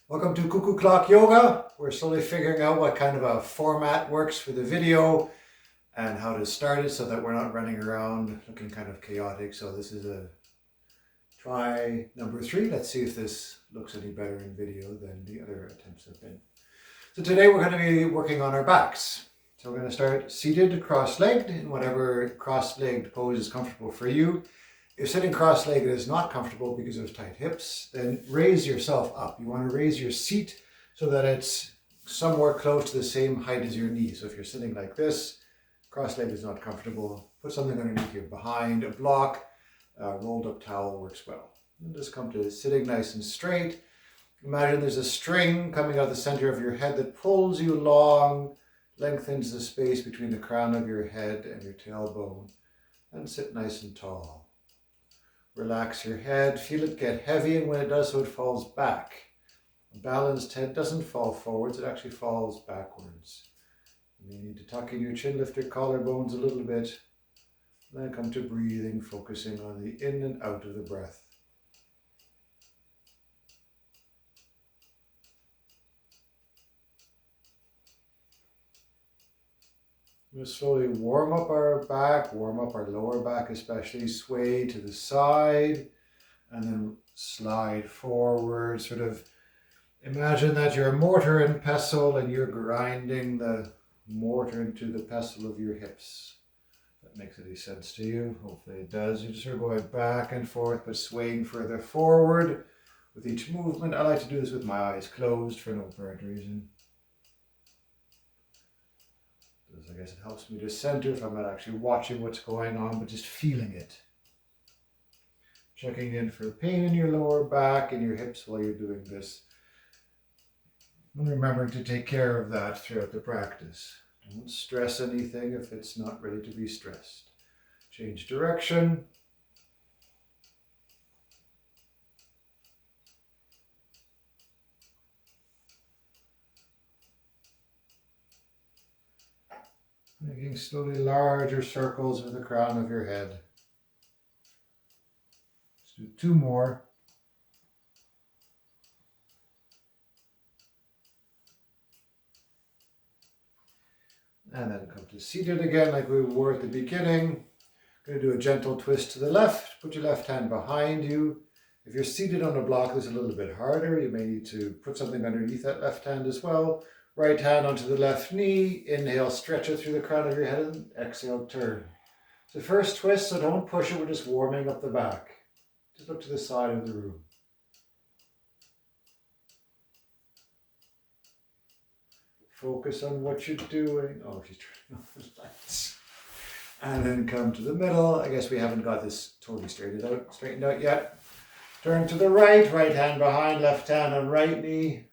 Welcome to Cuckoo Clock Yoga. We're slowly figuring out what kind of a format works for the video and how to start it so that we're not running around looking kind of chaotic. So this is a try number 3. Let's see if this looks any better in video than the other attempts have been. So today we're going to be working on our backs. So we're going to start seated, cross-legged in whatever cross-legged pose is comfortable for you. If sitting cross-legged is not comfortable because of tight hips, then raise yourself up. You want to raise your seat so that it's somewhere close to the same height as your knee. So if you're sitting like this, cross-legged is not comfortable, put something underneath you behind, a block, rolled up towel works well. And just come to sitting nice and straight. Imagine there's a string coming out of the center of your head that pulls you along, lengthens the space between the crown of your head and your tailbone, and sit nice and tall. Relax your head, feel it get heavy, and when it does so, it falls back. A balanced head doesn't fall forwards, it actually falls backwards. You need to tuck in your chin, lift your collarbones a little bit. Then come to breathing, focusing on the in and out of the breath. We'll slowly warm up our back, warm up our lower back especially, sway to the side and then slide forward. Sort of imagine that you're a mortar and pestle and you're grinding the mortar into the pestle of your hips. If that makes any sense to you. Hopefully it does. You're just sort of going back and forth but swaying further forward with each movement. I like to do this with my eyes closed for no apparent reason. I guess it helps me to center if I'm not actually watching what's going on, but just feeling it. Checking in for pain in your lower back and your hips while you're doing this. And remembering to take care of that throughout the practice. Don't stress anything if it's not ready to be stressed. Change direction. Making slowly larger circles with the crown of your head. Let's do 2 more. And then come to seated again like we were at the beginning. Going to do a gentle twist to the left. Put your left hand behind you. If you're seated on a block, it's a little bit harder. You may need to put something underneath that left hand as well. Right hand onto the left knee. Inhale, stretch it through the crown of your head, and exhale, turn. So first twist, so don't push it. We're just warming up the back. Just look to the side of the room. Focus on what you're doing. Oh, she's turning off the lights. And then come to the middle. I guess we haven't got this totally straightened out yet. Turn to the right, right hand behind, left hand on right knee.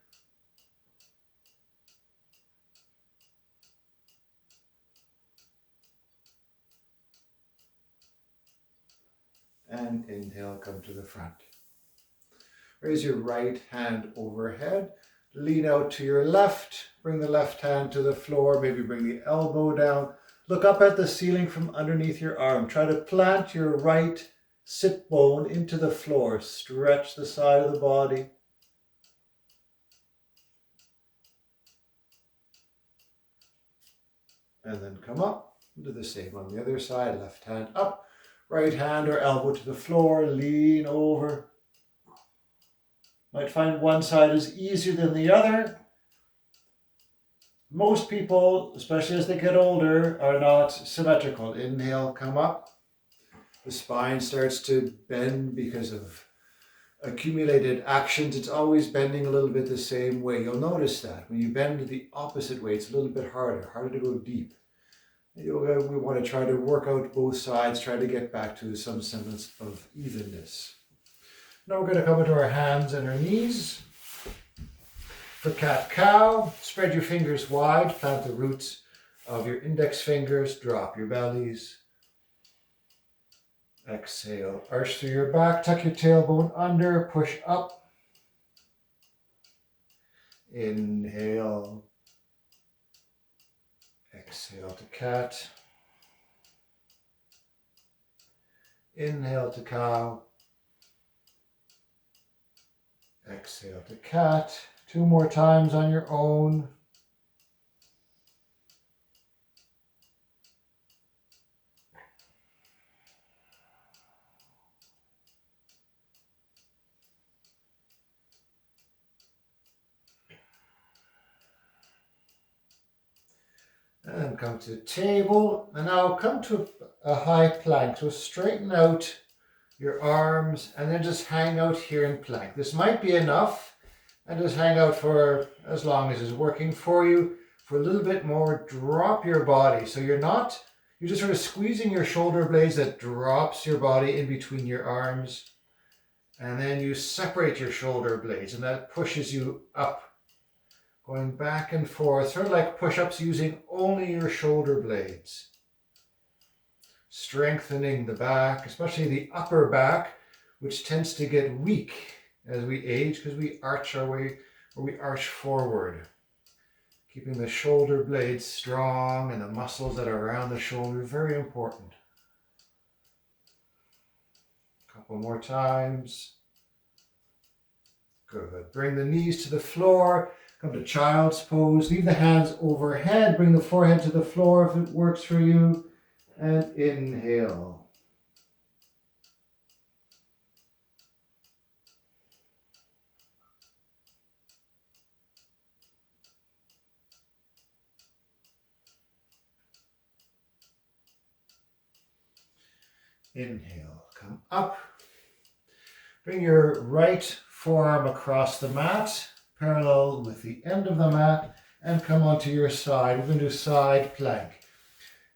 And inhale, come to the front. Raise your right hand overhead. Lean out to your left. Bring the left hand to the floor. Maybe bring the elbow down. Look up at the ceiling from underneath your arm. Try to plant your right sit bone into the floor. Stretch the side of the body. And then come up. Do the same on the other side. Left hand up. Right hand or elbow to the floor. Lean over. Might find one side is easier than the other. Most people, especially as they get older, are not symmetrical. Inhale, come up. The spine starts to bend because of accumulated actions. It's always bending a little bit the same way. You'll notice that. When you bend the opposite way, it's a little bit harder to go deep. Yoga, we want to try to work out both sides, try to get back to some semblance of evenness. Now we're going to come into our hands and our knees. For cat-cow, spread your fingers wide, plant the roots of your index fingers, drop your bellies. Exhale, arch through your back, tuck your tailbone under, push up. Inhale. Exhale to cat. Inhale to cow. Exhale to cat. 2 more times on your own. And come to table. And now come to a high plank. So straighten out your arms and then just hang out here in plank. This might be enough, and just hang out for as long as is working for you. For a little bit more, drop your body. So you're just sort of squeezing your shoulder blades. That drops your body in between your arms. And then you separate your shoulder blades, and that pushes you up, going back and forth, sort of like push-ups using only your shoulder blades. Strengthening the back, especially the upper back, which tends to get weak as we age because we arch our way, or we arch forward. Keeping the shoulder blades strong and the muscles that are around the shoulder, very important. A couple more times. Good. Bring the knees to the floor. Come to child's pose. Leave the hands overhead. Bring the forehead to the floor if it works for you. And inhale. Inhale. Come up. Bring your right forearm across the mat, parallel with the end of the mat, and come onto your side. We're going to do side plank.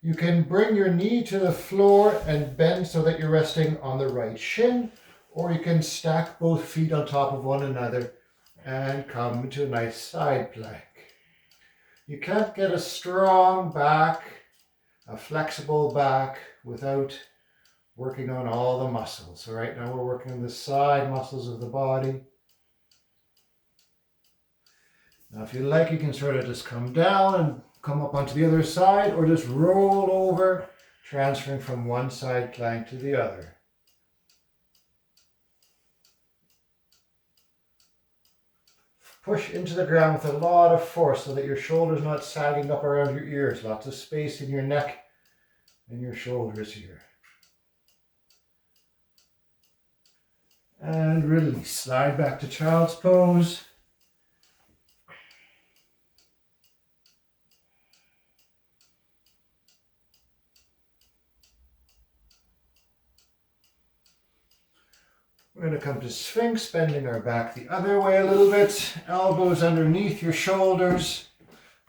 You can bring your knee to the floor and bend so that you're resting on the right shin, or you can stack both feet on top of one another and come to a nice side plank. You can't get a strong back, a flexible back, without working on all the muscles. So right now we're working on the side muscles of the body. Now if you like, you can sort of just come down and come up onto the other side, or just roll over, transferring from one side plank to the other. Push into the ground with a lot of force so that your shoulders not sagging up around your ears. Lots of space in your neck and your shoulders here. And release. Slide back to child's pose. We're going to come to Sphinx, bending our back the other way a little bit. Elbows underneath your shoulders.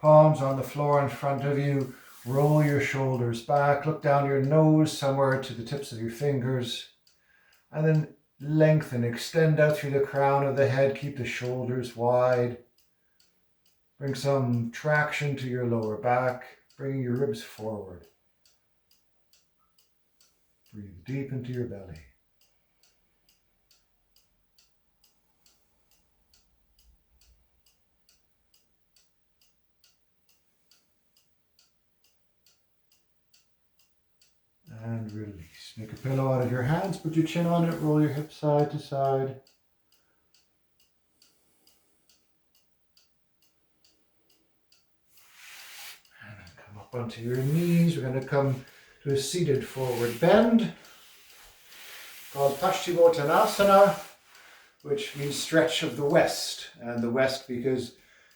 Palms on the floor in front of you. Roll your shoulders back. Look down your nose somewhere to the tips of your fingers. And then lengthen, extend out through the crown of the head. Keep the shoulders wide. Bring some traction to your lower back, bringing your ribs forward. Breathe deep into your belly. And release. Make a pillow out of your hands, put your chin on it, roll your hips side to side. And then come up onto your knees. We're going to come to a seated forward bend called Paschimottanasana, which means stretch of the west. And the west because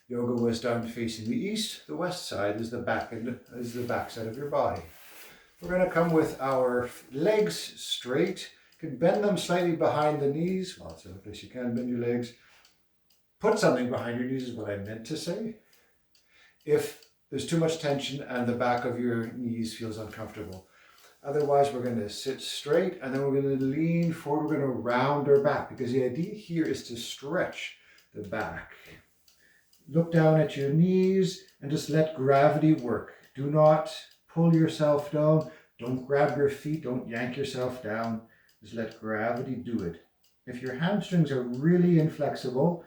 yoga was done facing the east. The west side is the back side of your body. We're going to come with our legs straight. You can bend them slightly behind the knees. Well, that's the only place you can bend your legs. Put something behind your knees is what I meant to say. If there's too much tension and the back of your knees feels uncomfortable. Otherwise, we're going to sit straight and then we're going to lean forward. We're going to round our back because the idea here is to stretch the back. Look down at your knees and just let gravity work. Do not pull yourself down. Don't grab your feet. Don't yank yourself down. Just let gravity do it. If your hamstrings are really inflexible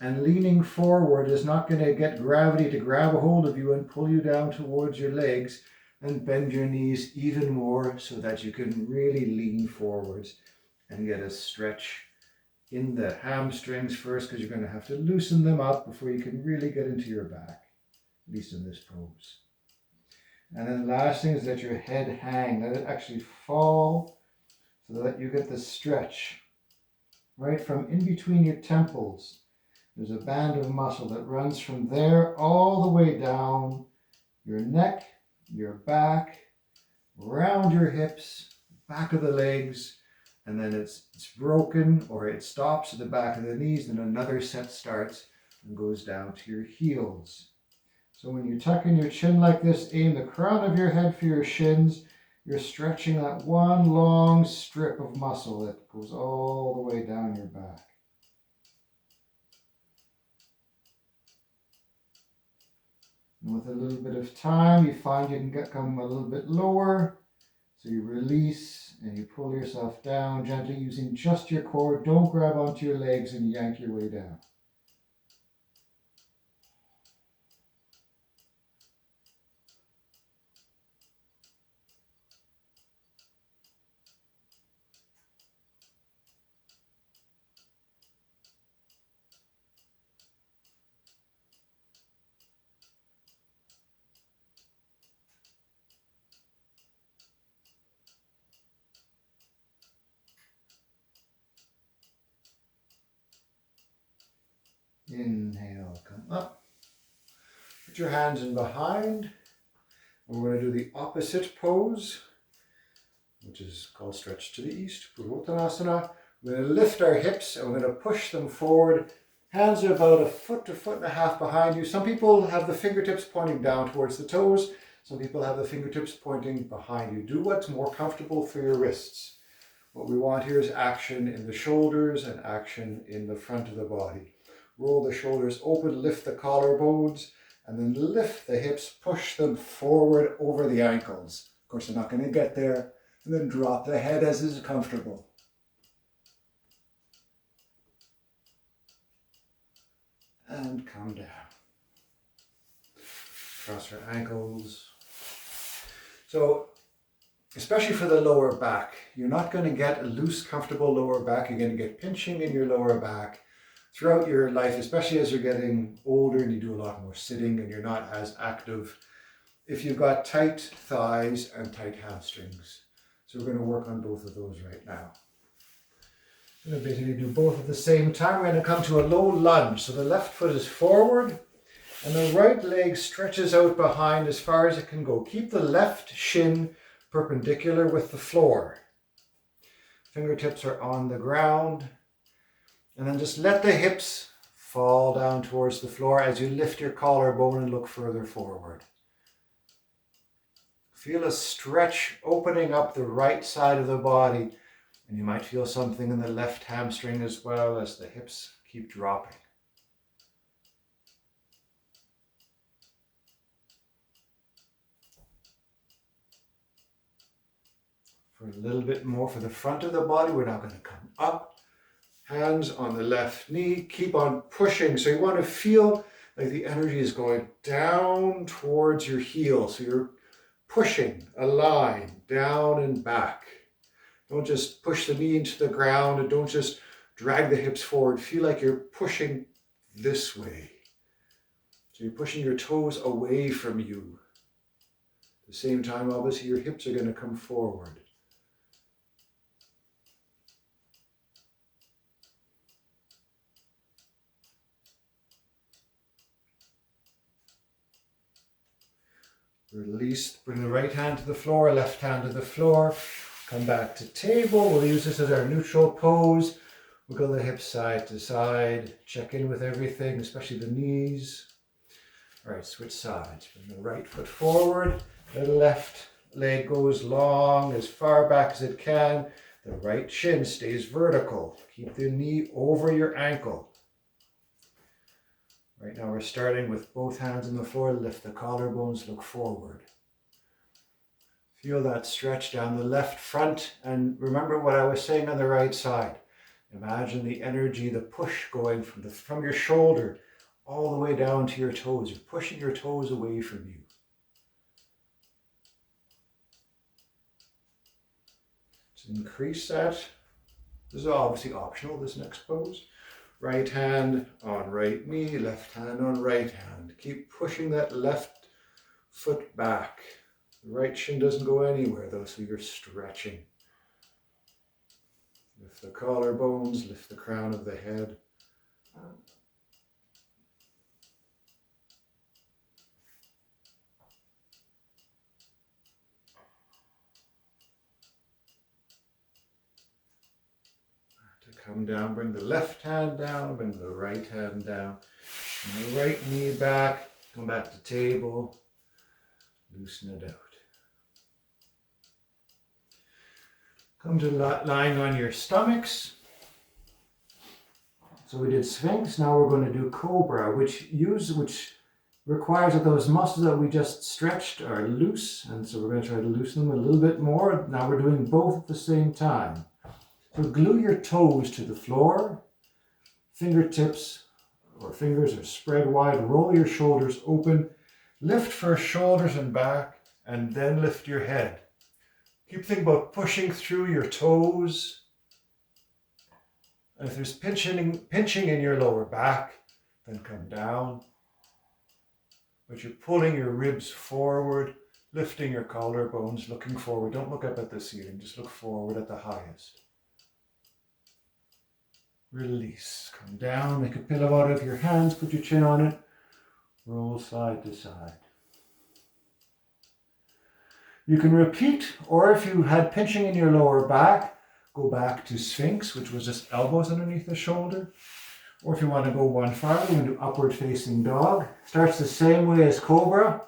and leaning forward is not going to get gravity to grab a hold of you and pull you down towards your legs, then bend your knees even more so that you can really lean forwards and get a stretch in the hamstrings first, because you're going to have to loosen them up before you can really get into your back, at least in this pose. And then the last thing is let your head hang, let it actually fall so that you get the stretch right from in between your temples. There's a band of muscle that runs from there all the way down your neck, your back, around your hips, back of the legs, and then it's broken or it stops at the back of the knees, then another set starts and goes down to your heels. So when you tuck in your chin like this, aim the crown of your head for your shins. You're stretching that one long strip of muscle that goes all the way down your back. And with a little bit of time, you find you can come a little bit lower. So you release and you pull yourself down gently using just your core. Don't grab onto your legs and yank your way down. Inhale, come up. Put your hands in behind. And we're going to do the opposite pose, which is called Stretch to the East, Purvottanasana. We're going to lift our hips and we're going to push them forward. Hands are about a foot to foot and a half behind you. Some people have the fingertips pointing down towards the toes. Some people have the fingertips pointing behind you. Do what's more comfortable for your wrists. What we want here is action in the shoulders and action in the front of the body. Roll the shoulders open, lift the collarbones, and then lift the hips, push them forward over the ankles. Of course, they're not going to get there. And then drop the head as is comfortable. And come down. Cross your ankles. So, especially for the lower back, you're not going to get a loose, comfortable lower back. You're going to get pinching in your lower back throughout your life, especially as you're getting older and you do a lot more sitting and you're not as active. If you've got tight thighs and tight hamstrings. So we're going to work on both of those right now. I'm going to basically do both at the same time. We're going to come to a low lunge. So the left foot is forward and the right leg stretches out behind as far as it can go. Keep the left shin perpendicular with the floor. Fingertips are on the ground. And then just let the hips fall down towards the floor as you lift your collarbone and look further forward. Feel a stretch opening up the right side of the body. And you might feel something in the left hamstring as well as the hips keep dropping. For a little bit more for the front of the body, we're now going to come up. Hands on the left knee, keep on pushing. So you want to feel like the energy is going down towards your heel. So you're pushing a line down and back. Don't just push the knee into the ground and don't just drag the hips forward. Feel like you're pushing this way. So you're pushing your toes away from you. At the same time, obviously, your hips are going to come forward. Release, bring the right hand to the floor, left hand to the floor. Come back to table. We'll use this as our neutral pose. Wiggle the hips side to side. Check in with everything, especially the knees. All right, switch sides. Bring the right foot forward. The left leg goes long, as far back as it can. The right shin stays vertical. Keep the knee over your ankle. Right now we're starting with both hands on the floor. Lift the collarbones, look forward. Feel that stretch down the left front. And remember what I was saying on the right side. Imagine the energy, the push going from your shoulder all the way down to your toes. You're pushing your toes away from you. Just increase that. This is obviously optional, this next pose. Right hand on right knee, left hand on right hand. Keep pushing that left foot back. The right shin doesn't go anywhere though, so you're stretching. Lift the collarbones, lift the crown of the head. To come down, bring the left hand down, bring the right hand down. And the right knee back, come back to table, loosen it out. Come to lying on your stomachs. So we did Sphinx, now we're going to do Cobra, which requires that those muscles that we just stretched are loose, and so we're going to try to loosen them a little bit more. Now we're doing both at the same time. So glue your toes to the floor, fingertips or fingers are spread wide, roll your shoulders open, lift first shoulders and back, and then lift your head. Keep thinking about pushing through your toes. And if there's pinching in your lower back, then come down. But you're pulling your ribs forward, lifting your collarbones, looking forward. Don't look up at the ceiling, just look forward at the highest. Release. Come down, make a pillow out of your hands, put your chin on it, roll side to side. You can repeat, or if you had pinching in your lower back, go back to Sphinx, which was just elbows underneath the shoulder. Or if you want to go one farther, you can do upward facing dog. Starts the same way as Cobra.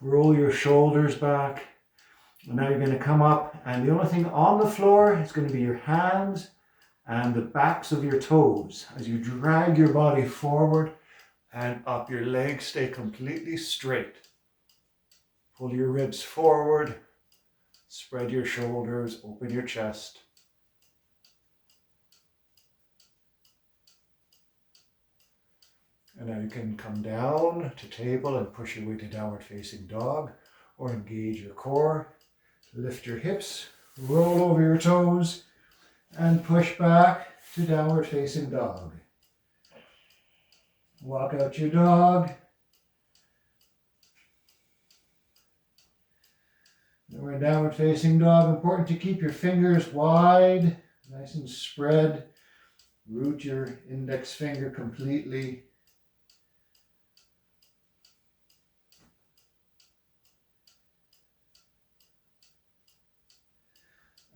Roll your shoulders back. And now you're going to come up, and the only thing on the floor is going to be your hands and the backs of your toes. As you drag your body forward and up, your legs stay completely straight. Pull your ribs forward, spread your shoulders, open your chest. And now you can come down to table and push your way to downward facing dog, or engage your core. Lift your hips, roll over your toes, and push back to downward facing dog. Walk out your dog. And we're in downward facing dog. Important to keep your fingers wide, nice and spread. Root your index finger completely.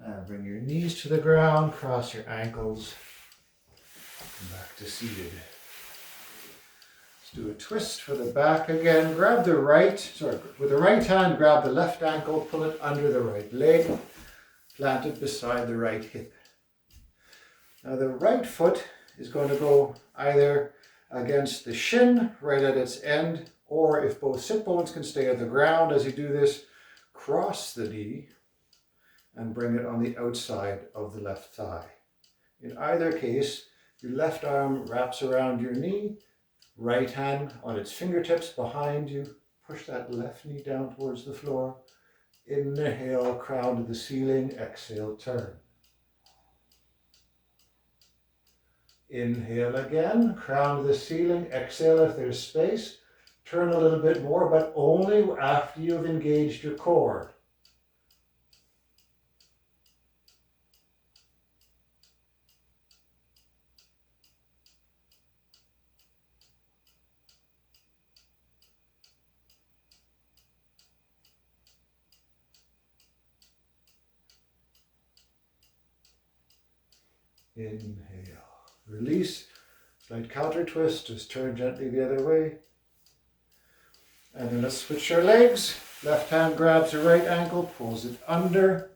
And bring your knees to the ground, cross your ankles, come back to seated. Let's do a twist for the back again. With the right hand, grab the left ankle, pull it under the right leg, plant it beside the right hip. Now the right foot is going to go either against the shin, right at its end, or if both sit bones can stay at the ground as you do this, cross the knee and bring it on the outside of the left thigh. In either case, your left arm wraps around your knee, right hand on its fingertips behind you, push that left knee down towards the floor. Inhale, crown to the ceiling, exhale, turn. Inhale again, crown to the ceiling, exhale if there's space. Turn a little bit more, but only after you've engaged your core. Inhale. Release. Slight counter twist. Just turn gently the other way. And then let's switch our legs. Left hand grabs the right ankle, pulls it under.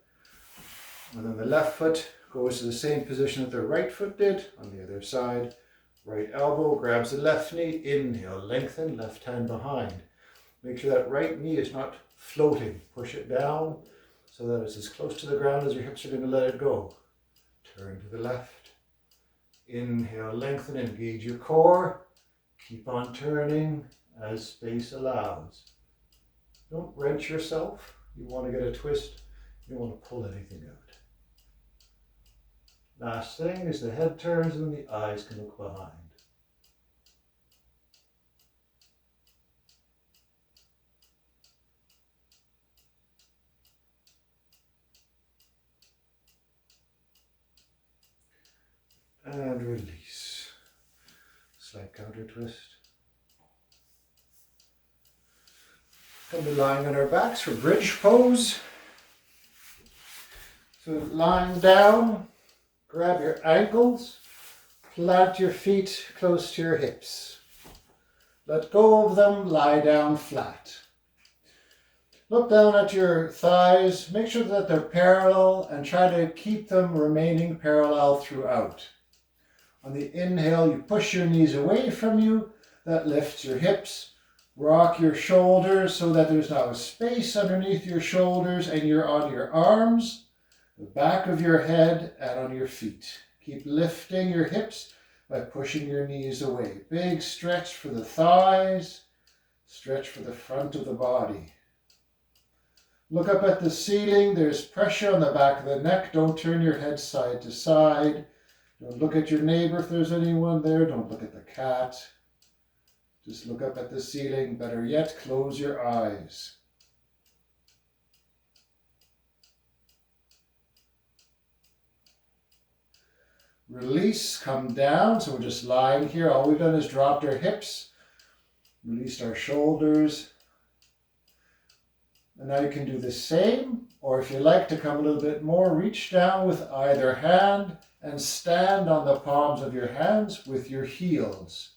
And then the left foot goes to the same position that the right foot did on the other side. Right elbow grabs the left knee. Inhale, lengthen, left hand behind. Make sure that right knee is not floating. Push it down so that it's as close to the ground as your hips are going to let it go. Turn to the left. Inhale, lengthen, engage your core. Keep on turning as space allows. Don't wrench yourself. You want to get a twist. You don't want to pull anything out. Last thing is the head turns and the eyes can look behind. And release. Slight counter twist. Come to lying on our backs for bridge pose. So lying down, grab your ankles, plant your feet close to your hips. Let go of them, lie down flat. Look down at your thighs, make sure that they're parallel and try to keep them remaining parallel throughout. On the inhale, you push your knees away from you, that lifts your hips. Rock your shoulders so that there's now a space underneath your shoulders and you're on your arms, the back of your head, and on your feet. Keep lifting your hips by pushing your knees away. Big stretch for the thighs, stretch for the front of the body. Look up at the ceiling. There's pressure on the back of the neck. Don't turn your head side to side. Don't look at your neighbor if there's anyone there. Don't look at the cat. Just look up at the ceiling. Better yet, close your eyes. Release, come down. So we're just lying here. All we've done is dropped our hips, released our shoulders. And now you can do the same, or if you like to come a little bit more, reach down with either hand and stand on the palms of your hands with your heels.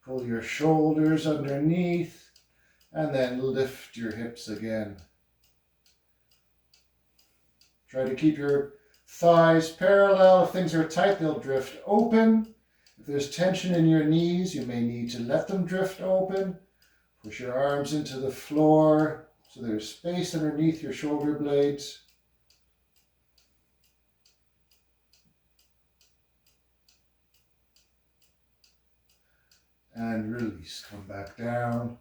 Pull your shoulders underneath and then lift your hips again. Try to keep your thighs parallel. If things are tight, they'll drift open. If there's tension in your knees, you may need to let them drift open. Push your arms into the floor so there's space underneath your shoulder blades. And release. Come back down.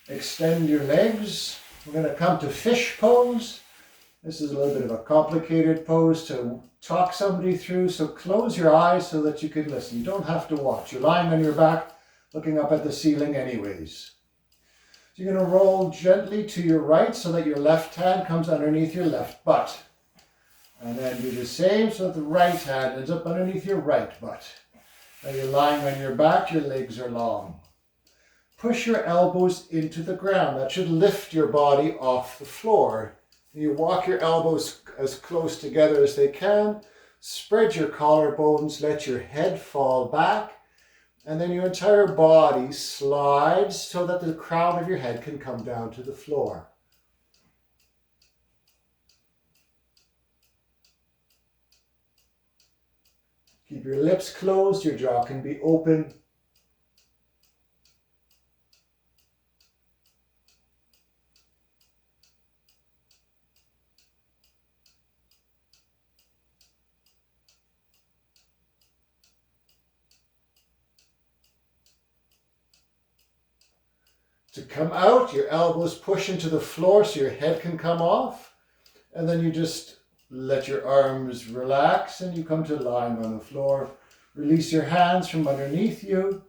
Extend your legs. We're going to come to fish pose. This is a little bit of a complicated pose to talk somebody through, so close your eyes so that you can listen. You don't have to watch. You're lying on your back, looking up at the ceiling anyways. So you're going to roll gently to your right so that your left hand comes underneath your left butt. And then do the same so that the right hand ends up underneath your right butt. Now you're lying on your back, your legs are long. Push your elbows into the ground. That should lift your body off the floor. You walk your elbows as close together as they can. Spread your collarbones, let your head fall back. And then your entire body slides so that the crown of your head can come down to the floor. Keep your lips closed, your jaw can be open. To come out, your elbows push into the floor so your head can come off. And then you just let your arms relax and you come to lying on the floor. Release your hands from underneath you.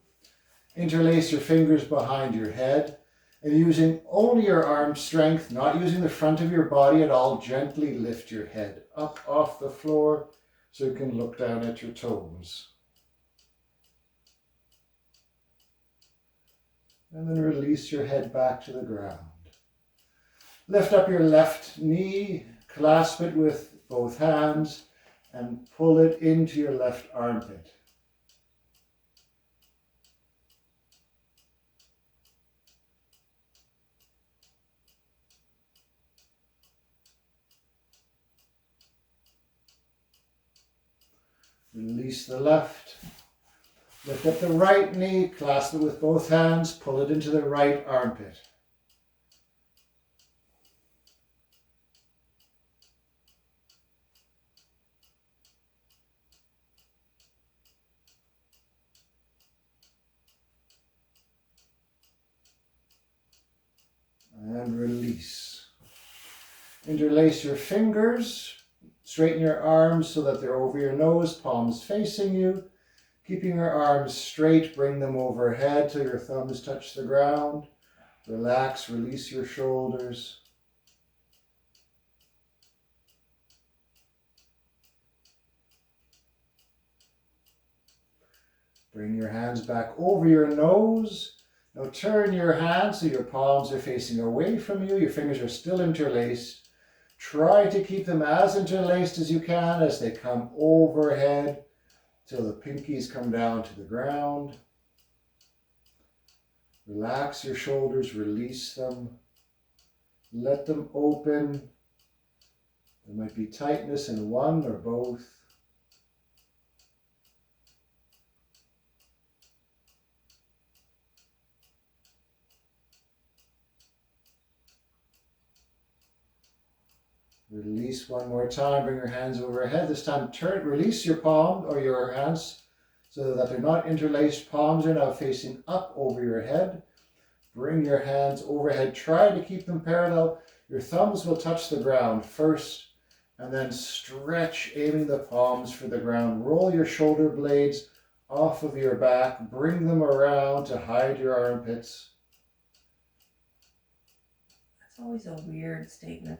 Interlace your fingers behind your head. And using only your arm strength, not using the front of your body at all, gently lift your head up off the floor so you can look down at your toes. And then release your head back to the ground. Lift up your left knee, clasp it with both hands, and pull it into your left armpit. Release the left. Lift up the right knee, clasp it with both hands, pull it into the right armpit. And release. Interlace your fingers, Straighten your arms so that they're over your nose, palms facing you. Keeping your arms straight, bring them overhead till your thumbs touch the ground. Relax, release your shoulders. Bring your hands back over your nose. Now turn your hands so your palms are facing away from you. Your fingers are still interlaced. Try to keep them as interlaced as you can as they come overhead till the pinkies come down to the ground. Relax your shoulders, release them. Let them open. There might be tightness in one or both. Release one more time, bring your hands overhead. This time release your palm or your hands so that they're not interlaced. Palms are now facing up over your head. Bring your hands overhead. Try to keep them parallel. Your thumbs will touch the ground first and then stretch, aiming the palms for the ground. Roll your shoulder blades off of your back. Bring them around to hide your armpits. That's always a weird statement.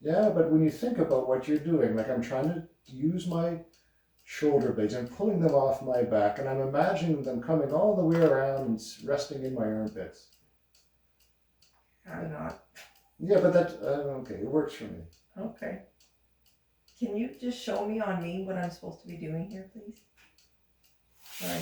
Yeah, but when you think about what you're doing, like I'm trying to use my shoulder blades, I'm pulling them off my back and I'm imagining them coming all the way around and resting in my armpits. I'm not. Yeah, but that, okay, it works for me. Okay. Can you just show me on me what I'm supposed to be doing here, please? Sorry.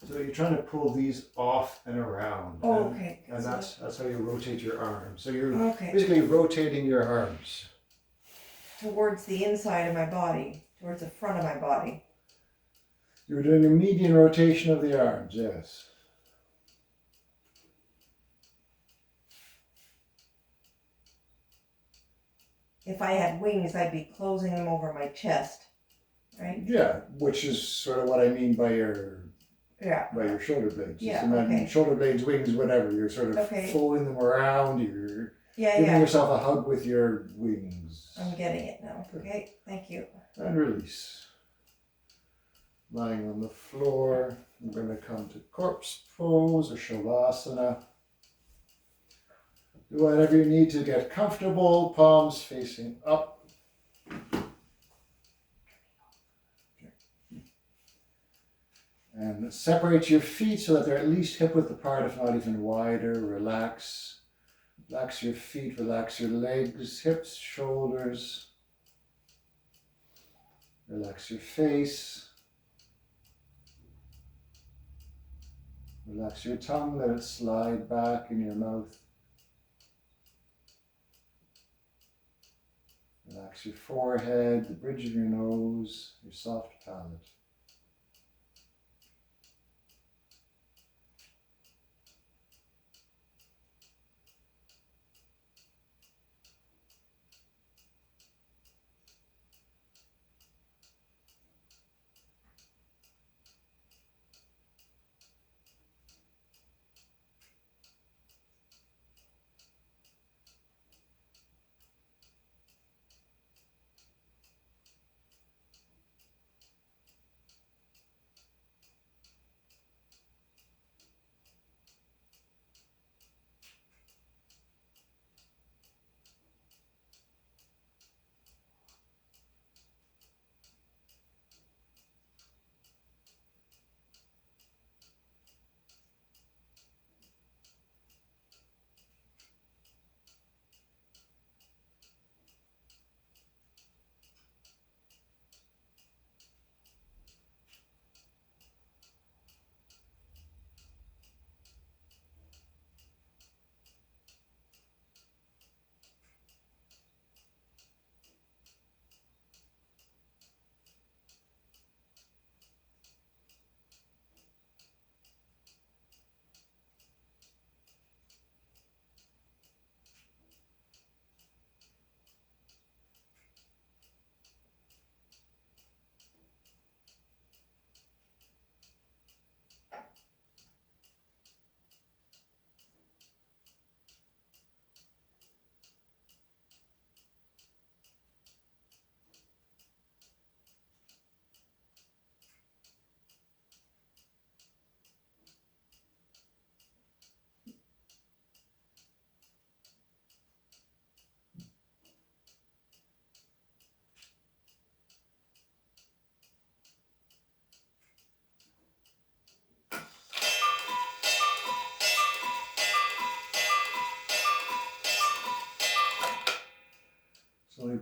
So you're trying to pull these off and around. Oh, okay. And that's how you rotate your arms. So you're okay. basically rotating your arms. Towards the inside of my body, towards the front of my body. You're doing a median rotation of the arms, yes. If I had wings, I'd be closing them over my chest, right? Yeah, which is sort of what I mean by your shoulder blades. Yeah, okay. Shoulder blades, wings, whatever. You're sort of folding them around. You're giving yourself a hug with your wings. I'm getting it now. Okay, thank you. And release. Lying on the floor. I'm going to come to corpse pose or shavasana. Do whatever you need to get comfortable. Palms facing up. And separate your feet so that they're at least hip width apart, if not even wider. Relax. Relax your feet, relax your legs, hips, shoulders. Relax your face. Relax your tongue, let it slide back in your mouth. Relax your forehead, the bridge of your nose, your soft palate.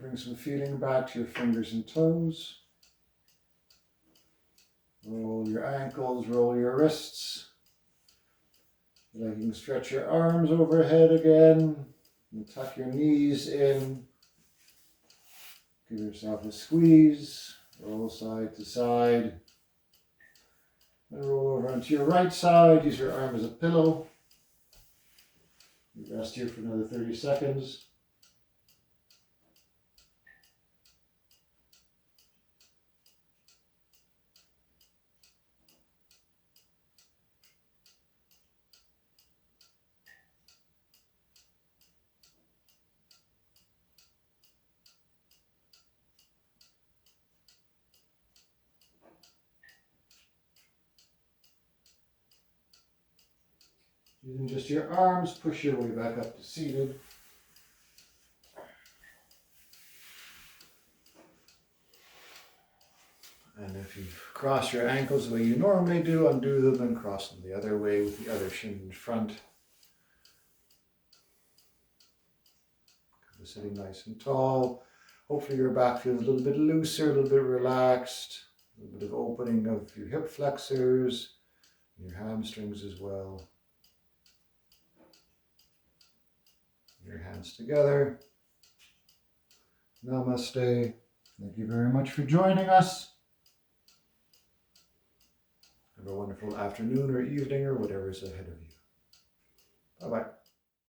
bring some feeling back to your fingers and toes. Roll your ankles, roll your wrists. You can stretch your arms overhead again and tuck your knees in. Give yourself a squeeze, roll side to side. And roll over onto your right side, use your arm as a pillow. You rest here for another 30 seconds. Using just your arms, push your way back up to seated. And if you cross your ankles the way you normally do, undo them and cross them the other way with the other shin in front. Sitting nice and tall. Hopefully your back feels a little bit looser, a little bit relaxed. A little bit of opening of your hip flexors, your hamstrings as well. Your hands together. Namaste. Thank you very much for joining us. Have a wonderful afternoon or evening or whatever is ahead of you. Bye-bye.